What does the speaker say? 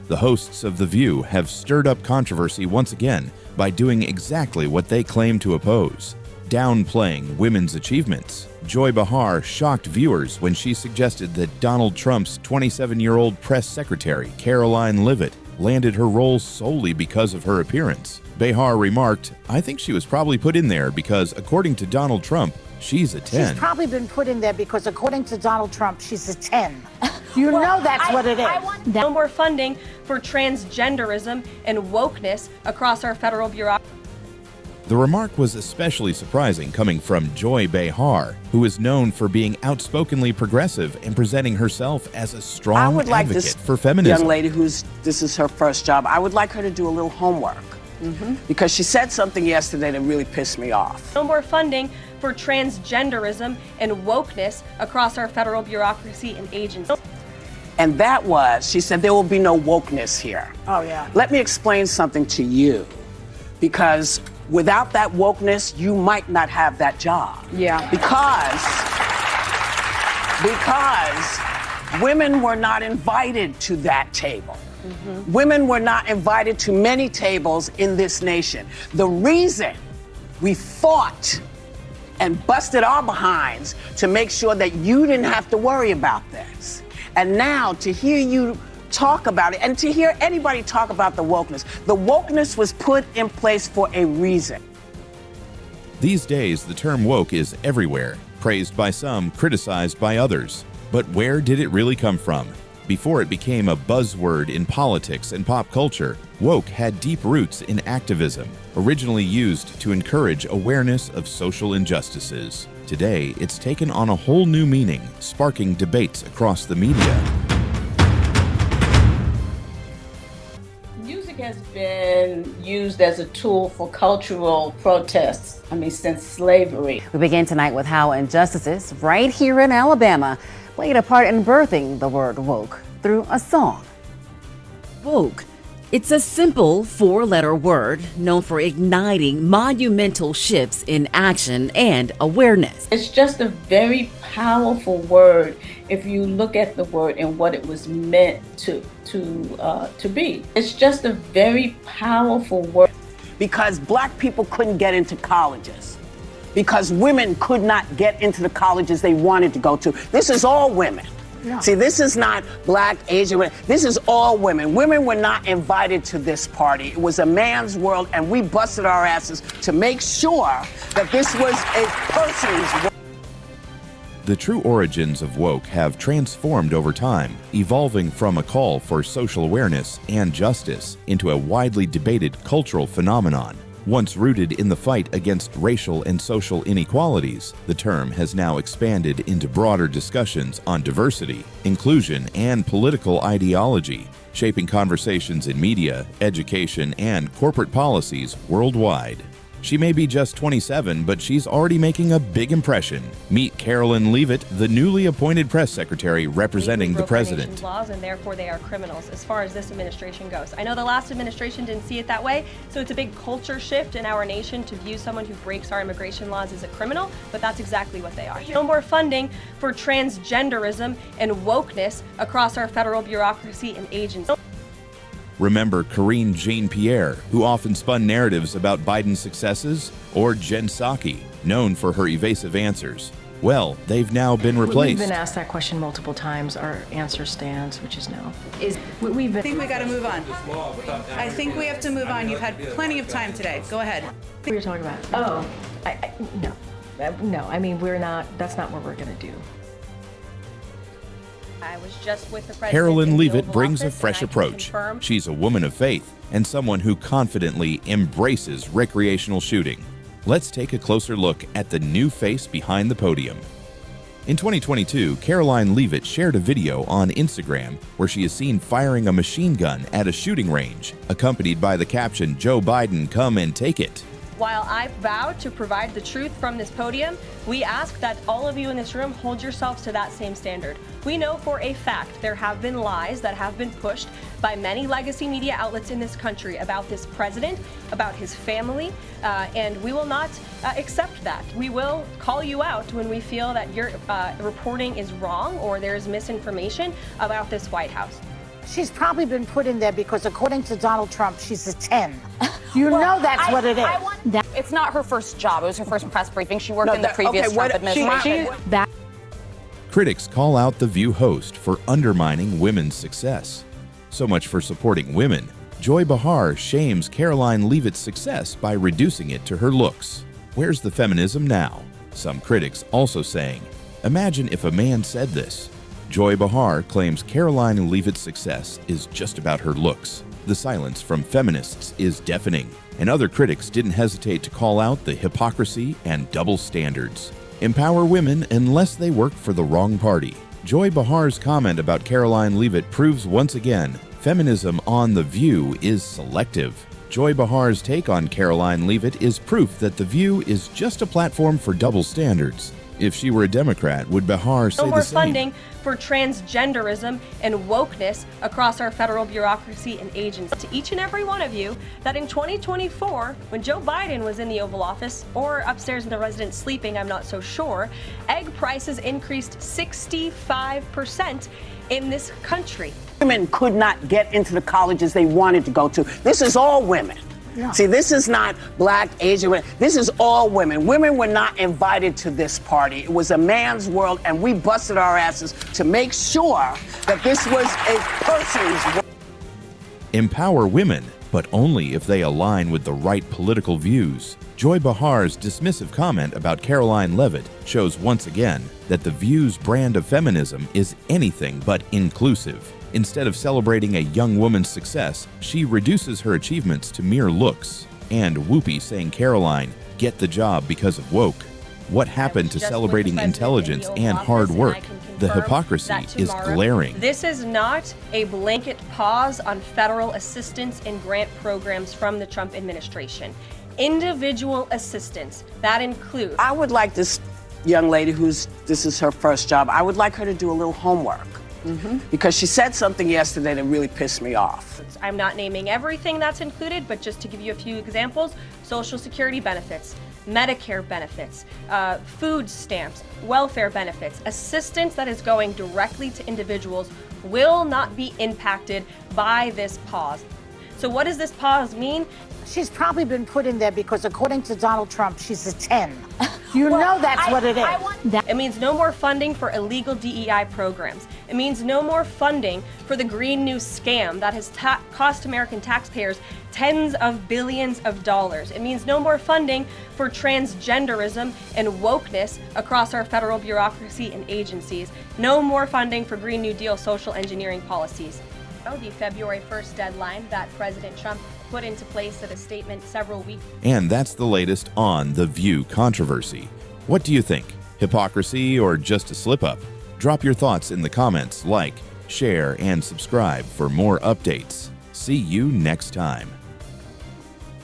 The hosts of The View have stirred up controversy once again by doing exactly what they claim to oppose, downplaying women's achievements. Joy Behar shocked viewers when she suggested that Donald Trump's 27-year-old press secretary, Karoline Leavitt, landed her role solely because of her appearance. Behar remarked, "I think she was probably put in there because, according to Donald Trump, she's a 10. She's probably been put in there because, according to Donald Trump, she's a 10. You know that's what it is. I want no more funding for transgenderism and wokeness across our federal bureaucracy." The remark was especially surprising coming from Joy Behar, who is known for being outspokenly progressive and presenting herself as a strong advocate for feminism. Young lady this is her first job, I would like her to do a little homework. Because she said something yesterday that really pissed me off. No more funding for transgenderism and wokeness across our federal bureaucracy and agencies. And that was, she said, there will be no wokeness here. Oh, yeah. Let me explain something to you. Because without that wokeness, you might not have that job. Yeah. Because women were not invited to that table. Women were not invited to many tables in this nation. The reason we fought and busted our behinds to make sure that you didn't have to worry about this. And now to hear you talk about it and to hear anybody talk about the wokeness was put in place for a reason. These days, the term woke is everywhere, praised by some, criticized by others. But where did it really come from? Before it became a buzzword in politics and pop culture, woke had deep roots in activism, originally used to encourage awareness of social injustices. Today, it's taken on a whole new meaning, sparking debates across the media. Music has been used as a tool for cultural protests, since slavery. We begin tonight with how injustices right here in Alabama played a part in birthing the word woke through a song. Woke. It's a simple four-letter word known for igniting monumental shifts in action and awareness. It's just a very powerful word if you look at the word and what it was meant to be. It's just a very powerful word. Because black people couldn't get into colleges. Because women could not get into the colleges they wanted to go to. This is all women. No. See, this is not black, Asian women. This is all women. Women were not invited to this party. It was a man's world, and we busted our asses to make sure that this was a person's world. The true origins of woke have transformed over time, evolving from a call for social awareness and justice into a widely debated cultural phenomenon. Once rooted in the fight against racial and social inequalities, the term has now expanded into broader discussions on diversity, inclusion, and political ideology, shaping conversations in media, education, and corporate policies worldwide. She may be just 27, but she's already making a big impression. Meet Karoline Leavitt, the newly appointed press secretary representing the president. Laws, and therefore they are criminals as far as this administration goes. I know the last administration didn't see it that way, so it's a big culture shift in our nation to view someone who breaks our immigration laws as a criminal, but that's exactly what they are. No more funding for transgenderism and wokeness across our federal bureaucracy and agencies. Remember Karine Jean-Pierre, who often spun narratives about Biden's successes? Or Jen Psaki, known for her evasive answers? Well, they've now been replaced. We've been asked that question multiple times. Our answer stands, which is no. I think we got to move on. I think we have to move on. You've had plenty of time today. Go ahead. What are you talking about? Oh, no. We're not. That's not what we're going to do. I was just with the president. Karoline Leavitt brings a fresh approach. She's a woman of faith and someone who confidently embraces recreational shooting. Let's take a closer look at the new face behind the podium. In 2022, Karoline Leavitt shared a video on Instagram where she is seen firing a machine gun at a shooting range, accompanied by the caption, "Joe Biden, come and take it." While I vowed to provide the truth from this podium, we ask that all of you in this room hold yourselves to that same standard. We know for a fact there have been lies that have been pushed by many legacy media outlets in this country about this president, about his family, and we will not accept that. We will call you out when we feel that your reporting is wrong or there's misinformation about this White House. She's probably been put in there because, according to Donald Trump, she's a 10. You know that's what it is. It's not her first job. It was her first press briefing. She worked in the previous Trump administration. Critics call out The View host for undermining women's success. So much for supporting women. Joy Behar shames Karoline Leavitt's success by reducing it to her looks. Where's the feminism now? Some critics also saying, imagine if a man said this. Joy Behar claims Karoline Leavitt's success is just about her looks. The silence from feminists is deafening, and other critics didn't hesitate to call out the hypocrisy and double standards. Empower women unless they work for the wrong party. Joy Behar's comment about Karoline Leavitt proves once again, feminism on The View is selective. Joy Behar's take on Karoline Leavitt is proof that The View is just a platform for double standards. If she were a Democrat, would Behar say the same? No more funding for transgenderism and wokeness across our federal bureaucracy and agencies. To each and every one of you, that in 2024, when Joe Biden was in the Oval Office, or upstairs in the residence sleeping, I'm not so sure, egg prices increased 65% in this country. Women could not get into the colleges they wanted to go to. This is all women. Yeah. See, this is not black, Asian women. This is all women. Women were not invited to this party. It was a man's world, and we busted our asses to make sure that this was a person's world. Empower women, but only if they align with the right political views. Joy Behar's dismissive comment about Karoline Leavitt shows once again that The View's brand of feminism is anything but inclusive. Instead of celebrating a young woman's success, she reduces her achievements to mere looks. And Whoopi saying Karoline, get the job because of woke. What happened to celebrating intelligence and hard work? The hypocrisy is glaring. This is not a blanket pause on federal assistance and grant programs from the Trump administration. Individual assistance, that includes... I would like this young lady this is her first job, I would like her to do a little homework. Because she said something yesterday that really pissed me off. I'm not naming everything that's included, but just to give you a few examples, Social Security benefits, Medicare benefits, food stamps, welfare benefits, assistance that is going directly to individuals will not be impacted by this pause. So what does this pause mean? She's probably been put in there because, according to Donald Trump, she's a 10. You know that's what it is. It means no more funding for illegal DEI programs. It means no more funding for the Green New scam that has cost American taxpayers tens of billions of dollars. It means no more funding for transgenderism and wokeness across our federal bureaucracy and agencies. No more funding for Green New Deal social engineering policies. The February 1st deadline that President Trump put into place at a statement several weeks. And that's the latest on The View controversy. What do you think? Hypocrisy or just a slip-up? Drop your thoughts in the comments, like, share, and subscribe for more updates. See you next time.